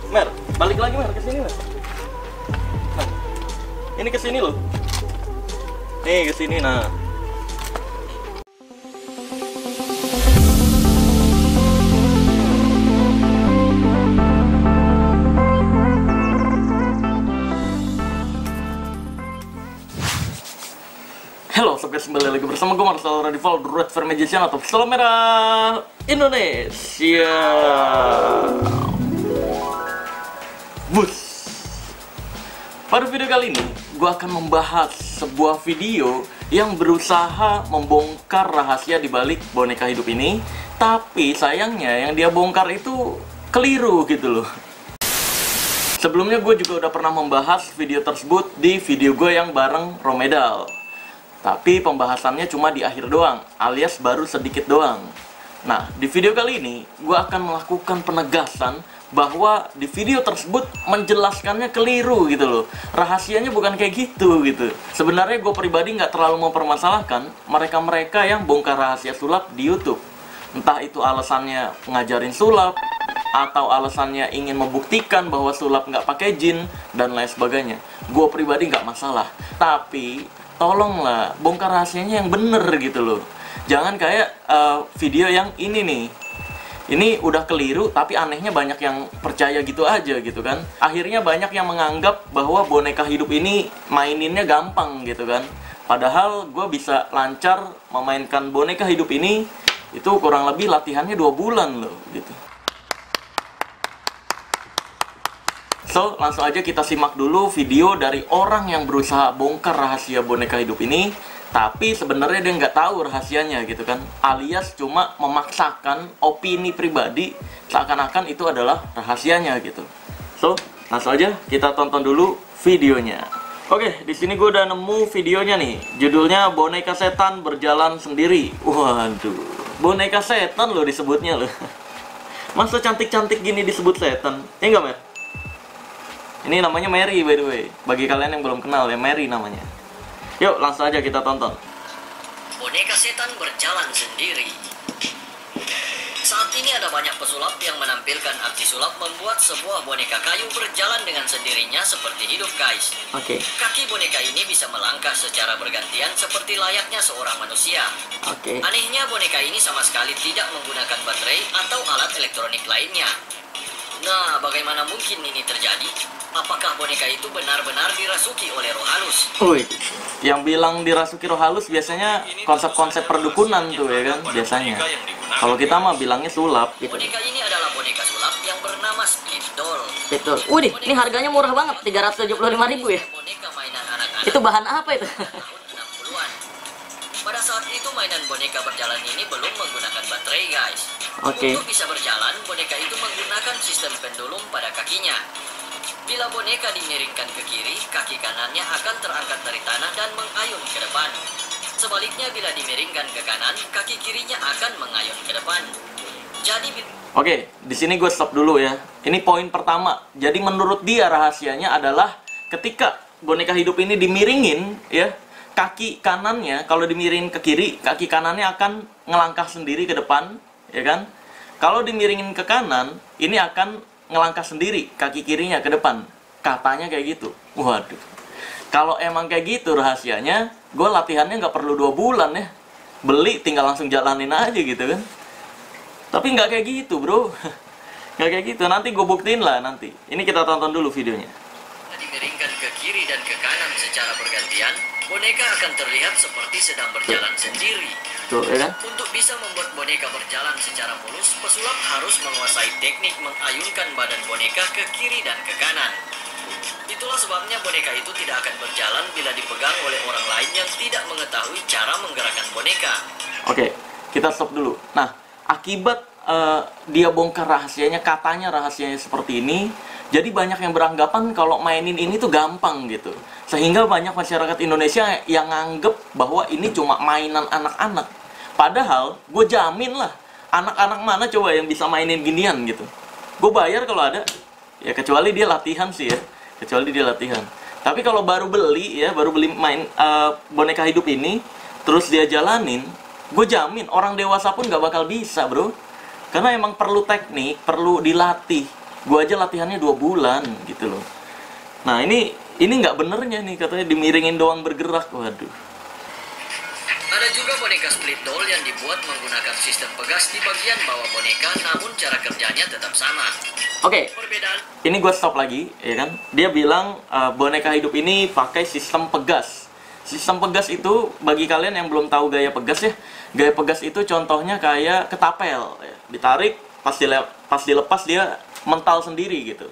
Mer, balik lagi Mer, kesini Mer. Nah, ini kesini loh. Nih kesini nah. Halo, sobat, kembali lagi bersama gue Marcel Radival, The Red Fair Magician atau Pistol Merah Indonesia. Bus. Pada video kali ini, gue akan membahas sebuah video yang berusaha membongkar rahasia di balik boneka hidup ini. Tapi sayangnya yang dia bongkar itu keliru gitu loh. Sebelumnya gue juga udah pernah membahas video tersebut di video gue yang bareng Romedal. Tapi pembahasannya cuma di akhir doang, alias baru sedikit doang. Nah, di video kali ini, gue akan melakukan penegasan bahwa di video tersebut menjelaskannya keliru gitu loh. Rahasianya bukan kayak gitu. Sebenarnya gue pribadi nggak terlalu mempermasalahkan mereka-mereka yang bongkar rahasia sulap di YouTube. Entah itu alasannya ngajarin sulap, atau alasannya ingin membuktikan bahwa sulap nggak pakai jin, dan lain sebagainya. Gue pribadi nggak masalah. Tapi tolonglah bongkar rahasianya yang bener gitu loh. Jangan kayak video yang ini nih. Ini udah keliru tapi anehnya banyak yang percaya gitu aja gitu kan. Akhirnya banyak yang menganggap bahwa boneka hidup ini maininnya gampang gitu kan. Padahal gue bisa lancar memainkan boneka hidup ini itu kurang lebih latihannya 2 bulan loh gitu. So, langsung aja kita simak dulu video dari orang yang berusaha bongkar rahasia boneka hidup ini. Tapi sebenarnya dia nggak tahu rahasianya gitu kan. Alias cuma memaksakan opini pribadi seakan-akan itu adalah rahasianya gitu. So, langsung aja kita tonton dulu videonya. Oke, di sini gue udah nemu videonya nih. Judulnya Boneka Setan Berjalan Sendiri. Waduh, boneka setan loh disebutnya loh. Masa cantik-cantik gini disebut setan? Ya nggak, Mer? Ini namanya Mary by the way. Bagi kalian yang belum kenal ya, Mary namanya. Yuk langsung aja kita tonton. Boneka setan berjalan sendiri. Saat ini ada banyak pesulap yang menampilkan aksi sulap membuat sebuah boneka kayu berjalan dengan sendirinya seperti hidup, guys. Oke. Kaki boneka ini bisa melangkah secara bergantian seperti layaknya seorang manusia. Oke. Anehnya boneka ini sama sekali tidak menggunakan baterai atau alat elektronik lainnya. Nah, bagaimana mungkin ini terjadi? Apakah boneka itu benar-benar dirasuki oleh roh halus? Wih, yang bilang dirasuki roh halus biasanya konsep-konsep perdukunan tuh ya kan, biasanya. Kalau kita mah bilangnya sulap gitu. Boneka ini adalah boneka sulap yang bernama Split Doll. Betul. Widih, ini harganya murah banget, 375.000 ya. Boneka mainan anak-anak Itu bahan apa itu? tahun 60-an. Pada saat itu mainan boneka berjalan ini belum menggunakan baterai, guys. Oke. Untuk bisa berjalan, boneka itu menggunakan sistem pendulum pada kakinya. Bila boneka dimiringkan ke kiri, kaki kanannya akan terangkat dari tanah dan mengayun ke depan. Sebaliknya bila dimiringkan ke kanan, kaki kirinya akan mengayun ke depan. Jadi Oke, di sini gue stop dulu ya. Ini poin pertama. Jadi menurut dia rahasianya adalah ketika boneka hidup ini dimiringin ya, kaki kanannya kalau dimiringin ke kiri, kaki kanannya akan ngelangkah sendiri ke depan, ya kan? Kalau dimiringin ke kanan, ini akan ngelangkah sendiri kaki kirinya ke depan. Katanya kayak gitu. Waduh. Kalau emang kayak gitu rahasianya, gue latihannya nggak perlu 2 bulan ya. Beli tinggal langsung jalanin aja gitu kan. Tapi nggak kayak gitu bro. Nggak kayak gitu. Nanti gue buktiin lah nanti. Ini kita tonton dulu videonya. dimiringkan ke kiri dan ke kanan secara bergantian, boneka akan terlihat seperti sedang berjalan sendiri. Tuh, ya kan? Untuk bisa membuat boneka berjalan secara mulus, pesulap harus menguasai teknik mengayunkan badan boneka ke kiri dan ke kanan. Itulah sebabnya boneka itu tidak akan berjalan bila dipegang oleh orang lain yang tidak mengetahui cara menggerakkan boneka. Oke, kita stop dulu. Nah, akibat dia bongkar rahasianya, katanya rahasianya seperti ini, jadi banyak yang beranggapan kalau mainin ini tuh gampang gitu. Sehingga banyak masyarakat Indonesia yang nganggep bahwa ini cuma mainan anak-anak. Padahal, gue jamin lah, anak-anak mana coba yang bisa mainin ginian gitu. Gue bayar kalau ada, ya kecuali dia latihan sih ya. Kecuali dia latihan. Tapi kalau baru beli ya, baru beli main boneka hidup ini, terus dia jalanin, gue jamin orang dewasa pun gak bakal bisa bro. Karena emang perlu teknik, perlu dilatih. Gue aja latihannya 2 bulan gitu loh. Nah ini nggak benernya nih, katanya dimiringin doang bergerak. Waduh. Ada juga boneka split doll yang dibuat menggunakan sistem pegas di bagian bawah boneka, namun cara kerjanya tetap sama. Oke, Perbedaan ini gue stop lagi, ya kan? Dia bilang boneka hidup ini pakai sistem pegas. Sistem pegas itu, bagi kalian yang belum tahu gaya pegas ya, gaya pegas itu contohnya kayak ketapel, ya. Ditarik, pas dilepas dia mental sendiri gitu.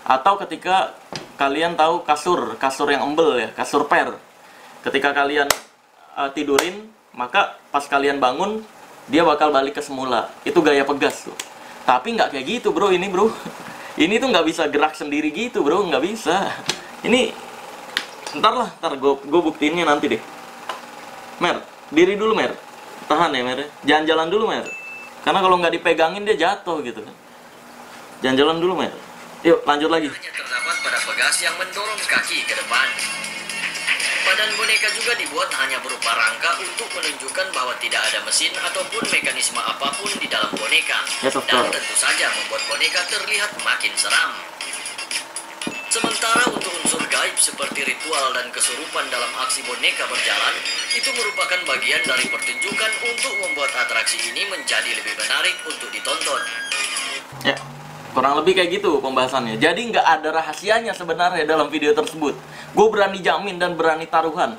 Atau ketika kalian tahu kasur yang embel ya, kasur per. Ketika kalian tidurin, maka pas kalian bangun dia bakal balik ke semula. Itu gaya pegas tuh. Tapi nggak kayak gitu bro, ini bro. Ini tuh nggak bisa gerak sendiri gitu bro, nggak bisa. Ini ntar gue buktiinnya nanti deh. Mer, diri dulu Mer. Tahan ya Mer. Jangan jalan dulu Mer. Karena kalau nggak dipegangin dia jatuh gitu kan. Jangan jalan dulu Mer. Yuk lanjut lagi. hanya terdapat pada pegas yang mendorong kaki ke depan. Badan boneka juga dibuat hanya berupa rangka untuk menunjukkan bahwa tidak ada mesin ataupun mekanisme apapun di dalam boneka. Yes, of Dan course. tentu saja membuat boneka terlihat makin seram. Sementara untuk unsur gaib seperti ritual dan kesurupan dalam aksi boneka berjalan, itu merupakan bagian dari pertunjukan untuk membuat atraksi ini menjadi lebih menarik untuk ditonton. Ya, kurang lebih kayak gitu pembahasannya. Jadi nggak ada rahasianya sebenarnya dalam video tersebut. Gue berani jamin dan berani taruhan,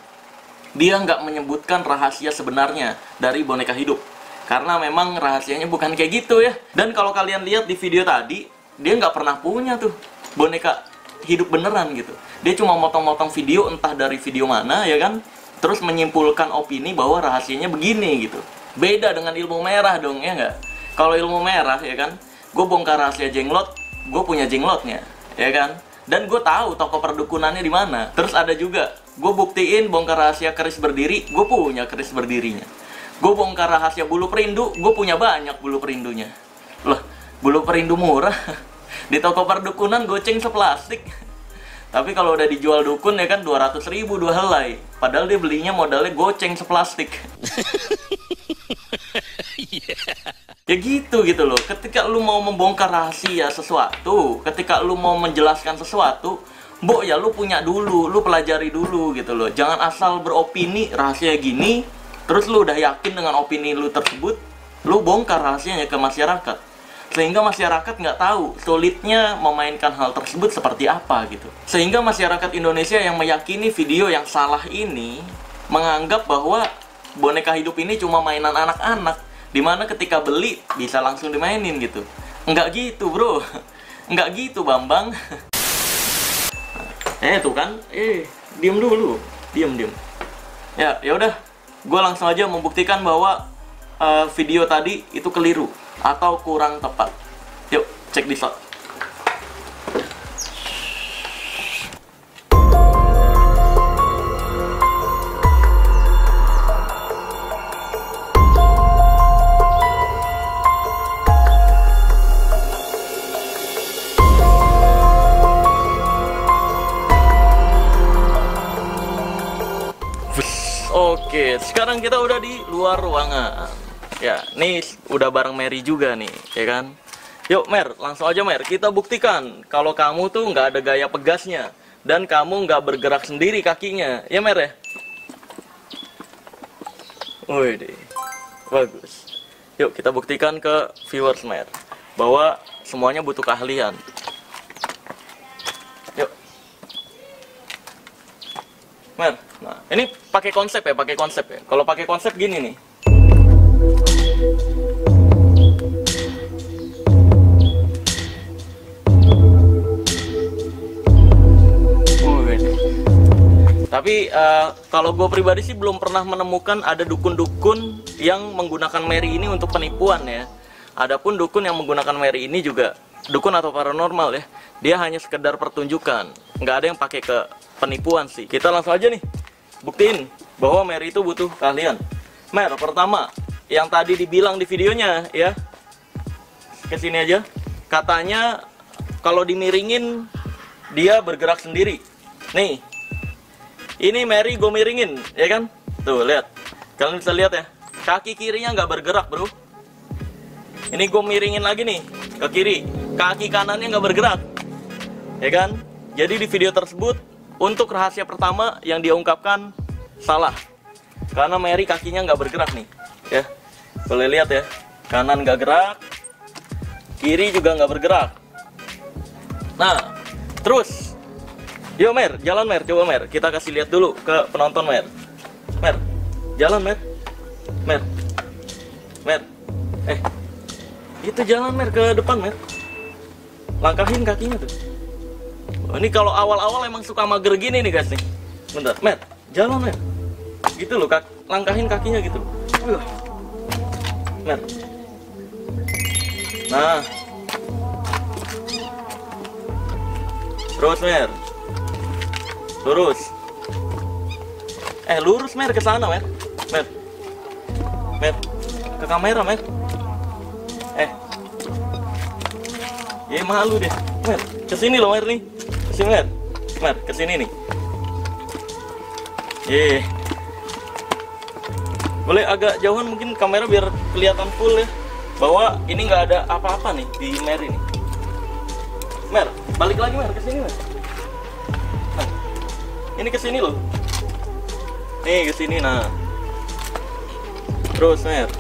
dia nggak menyebutkan rahasia sebenarnya dari boneka hidup. Karena memang rahasianya bukan kayak gitu ya. Dan kalau kalian lihat di video tadi, dia nggak pernah punya tuh boneka hidup beneran gitu. Dia cuma motong-motong video entah dari video mana ya kan, terus menyimpulkan opini bahwa rahasianya begini gitu. Beda dengan ilmu merah dong ya nggak? Kalau ilmu merah ya kan, gue bongkar rahasia jenglot, gue punya jenglotnya ya kan, dan gue tahu toko perdukunannya di mana. Terus ada juga gue buktiin bongkar rahasia keris berdiri, gue punya keris berdirinya. Gue bongkar rahasia bulu perindu, gue punya banyak bulu perindunya. Loh, bulu perindu murah di toko perdukunan goceng seplastik. Tapi kalau udah dijual dukun ya kan 200.000 2 helai. Padahal dia belinya modalnya goceng seplastik. Ya gitu loh. Ketika lu mau membongkar rahasia sesuatu, ketika lu mau menjelaskan sesuatu, mbok ya lu punya dulu, lu pelajari dulu gitu loh. Jangan asal beropini rahasia gini, terus lu udah yakin dengan opini lu tersebut, lu bongkar rahasianya ke masyarakat. Sehingga masyarakat nggak tahu sulitnya memainkan hal tersebut seperti apa gitu. Sehingga masyarakat Indonesia yang meyakini video yang salah ini menganggap bahwa boneka hidup ini cuma mainan anak-anak, dimana ketika beli bisa langsung dimainin gitu. Enggak gitu bro, enggak gitu Bambang. Tuh kan, diem dulu, diem. Ya udah, gue langsung aja membuktikan bahwa video tadi itu keliru atau kurang tepat. Yuk, cek di shot. Oke, sekarang kita udah di luar ruangan. Ya, nih udah bareng Mary juga nih, ya kan? Yuk Mer, langsung aja Mer, kita buktikan kalau kamu tuh nggak ada gaya pegasnya dan kamu nggak bergerak sendiri kakinya, ya Mer ya? Wih deh, bagus. Yuk kita buktikan ke viewers Mer bahwa semuanya butuh keahlian. Yuk, Mer. Nah, ini pakai konsep ya, Kalau pakai konsep gini nih. Tapi kalau gue pribadi sih belum pernah menemukan ada dukun-dukun yang menggunakan Mary ini untuk penipuan ya. Adapun dukun yang menggunakan Mary ini juga dukun atau paranormal ya. Dia hanya sekedar pertunjukan, nggak ada yang pakai ke penipuan sih. Kita langsung aja nih buktiin bahwa Mary itu butuh keahlian. Mer, pertama yang tadi dibilang di videonya ya, kesini aja. Katanya kalau dimiringin dia bergerak sendiri. Nih, ini Mary gue miringin, ya kan? Tuh lihat, kalian bisa lihat ya, kaki kirinya nggak bergerak bro. Ini gue miringin lagi nih ke kiri, kaki kanannya nggak bergerak, ya kan? Jadi di video tersebut untuk rahasia pertama yang dia ungkapkan salah, karena Mary kakinya nggak bergerak nih, ya. Boleh lihat ya, kanan nggak gerak, kiri juga nggak bergerak. Nah, terus, yuk Mer, jalan Mer, coba Mer, kita kasih lihat dulu ke penonton Mer. Mer, jalan Mer, Mer, Mer, itu jalan Mer ke depan Mer, langkahin kakinya tuh. Oh, ini kalau awal-awal emang suka mager gini nih guys nih. Bentar, Mer, jalan Mer, gitu loh, langkahin kakinya gitu. Mer, nah, terus Mer, lurus. Lurus Mer ke sana Mer, Mer, Mer, ke kamera Mer. Ya malu deh, Mer, kesini loh Mer nih, kesini Mer, Mer, kesini nih. Boleh agak jauhan mungkin kamera biar kelihatan full ya, bahwa ini nggak ada apa-apa nih di Mer ini. Mer, balik lagi Mer, kesini Mer. Nah, ini kesini loh. Nih kesini, nah. Terus Mer.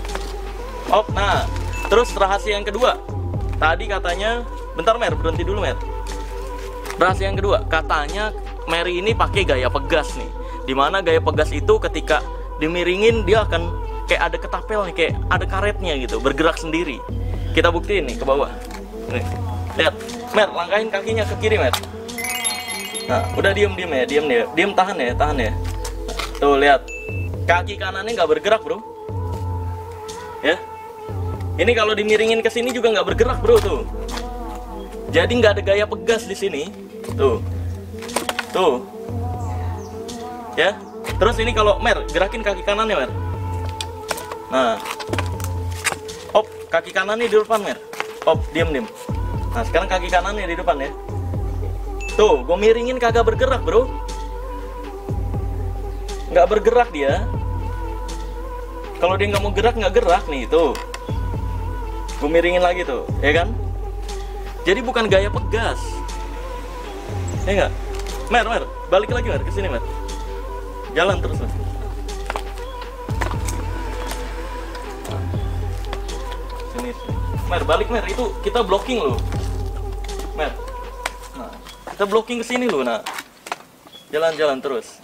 Nah, terus rahasia yang kedua. Tadi katanya, bentar Mer, berhenti dulu Mer. Rahasia yang kedua, katanya Mary ini pakai gaya pegas nih. Dimana gaya pegas itu ketika dimiringin dia akan kayak ada ketapel nih, kayak ada karetnya gitu, bergerak sendiri. Kita buktiin nih ke bawah. Nih, lihat, Mer, langkahin kakinya ke kiri Mer. Nah, udah diem ya, diem tahan ya. Tuh lihat, kaki kanannya nggak bergerak bro. Ya, ini kalau dimiringin ke sini juga nggak bergerak bro tuh. Jadi nggak ada gaya pegas di sini. Tuh, ya. Terus ini kalau Mer, gerakin kaki kanannya Mer. Nah, kaki kanannya di depan Mer. Diem. Nah sekarang kaki kanannya di depan ya. Tuh, gue miringin kagak bergerak bro. Nggak bergerak dia. Kalau dia nggak mau gerak, nggak gerak nih tuh. Gue miringin lagi tuh, ya kan? Jadi bukan gaya pegas, ya nggak? Mer, balik lagi Mer, kesini Mer. Jalan terus Mer. Sini. Mer, balik Mer, itu kita blocking loh. Mer. Nah, kita blocking ke sini loh, nah. Jalan terus.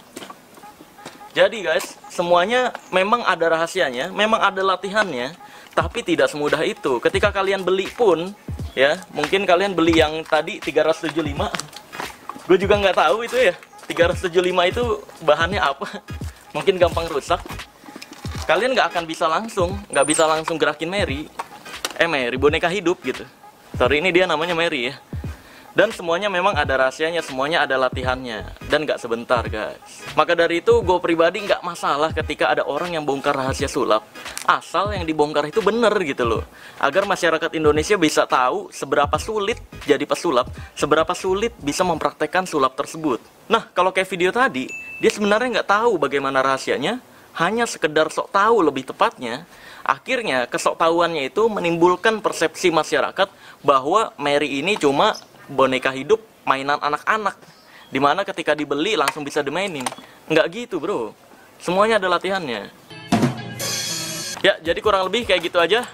Jadi guys, semuanya memang ada rahasianya, memang ada latihannya, tapi tidak semudah itu. Ketika kalian beli pun, ya, mungkin kalian beli yang tadi 375. Gue juga nggak tahu itu ya. 375 itu bahannya apa? Mungkin gampang rusak. Kalian nggak bisa langsung gerakin Mary boneka hidup gitu. Sorry, ini dia namanya Mary ya. Dan semuanya memang ada rahasianya, semuanya ada latihannya, dan nggak sebentar guys. Maka dari itu gue pribadi nggak masalah ketika ada orang yang bongkar rahasia sulap, asal yang dibongkar itu bener gitu loh. Agar masyarakat Indonesia bisa tahu seberapa sulit jadi pesulap, seberapa sulit bisa mempraktekkan sulap tersebut. Nah, kalau kayak video tadi, dia sebenarnya nggak tahu bagaimana rahasianya, hanya sekedar sok tahu lebih tepatnya. Akhirnya kesoktahuannya itu menimbulkan persepsi masyarakat bahwa Mary ini cuma boneka hidup mainan anak-anak, dimana ketika dibeli langsung bisa dimainin. Nggak gitu bro, semuanya ada latihannya. Ya, jadi kurang lebih kayak gitu aja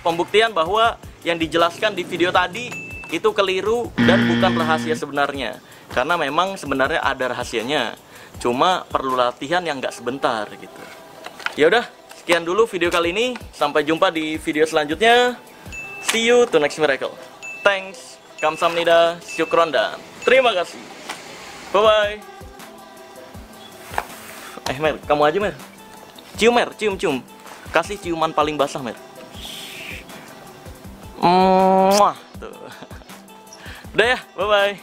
pembuktian bahwa yang dijelaskan di video tadi itu keliru dan bukan rahasia sebenarnya. Karena memang sebenarnya ada rahasianya, cuma perlu latihan yang nggak sebentar gitu. Ya udah, sekian dulu video kali ini. Sampai jumpa di video selanjutnya. See you to next miracle. Thanks, kamsahamnida, syukron, dan terima kasih. Bye bye. Mer, kamu aja Mer. Cium Mer, cium. Kasih ciuman paling basah Mer. Tuh. Udah ya, bye bye.